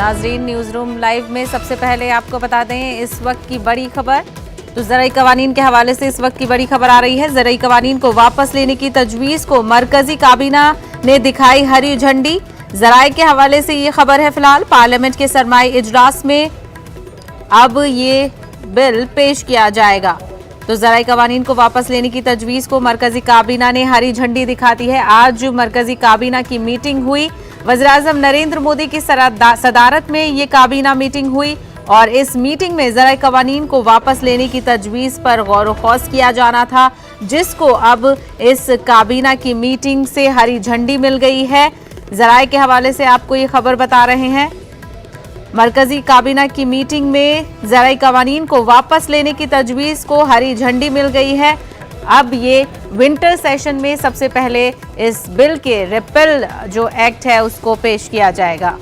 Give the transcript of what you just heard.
नाजरीन, news room live में सबसे पहले आपको बता दें इस वक्त की बड़ी खबर। तो ज़राई कवानीन के हवाले से इस वक्त की बड़ी खबर आ रही है। ज़राई कवानीन को वापस लेने की तजवीज़ को मरकजी काबीना ने दिखाई हरी झंडी। ज़राई के हवाले से ये खबर है। फिलहाल पार्लियामेंट के सरमाई इजलास में अब ये बिल पेश किया जाएगा। तो ज़राई कवानीन को वापस लेने की तजवीज़ को मरकजी काबीना ने हरी झंडी दिखा दी है। आज मरकजी काबीना की मीटिंग हुई। वज़ीर-ए-आज़म नरेंद्र मोदी की सदारत में ये काबीना मीटिंग हुई और इस मीटिंग में ज़राई कवानीन को वापस लेने की तजवीज़ पर गौर व खौस किया जाना था, जिसको अब इस काबीना की मीटिंग से हरी झंडी मिल गई है। ज़राई के हवाले से आपको ये खबर बता रहे हैं। मरकजी काबीना की मीटिंग में ज़राई कवानीन को वापस लेने की तजवीज़ को हरी झंडी मिल गई है। अब ये विंटर सेशन में सबसे पहले इस बिल के रिपेल जो एक्ट है उसको पेश किया जाएगा।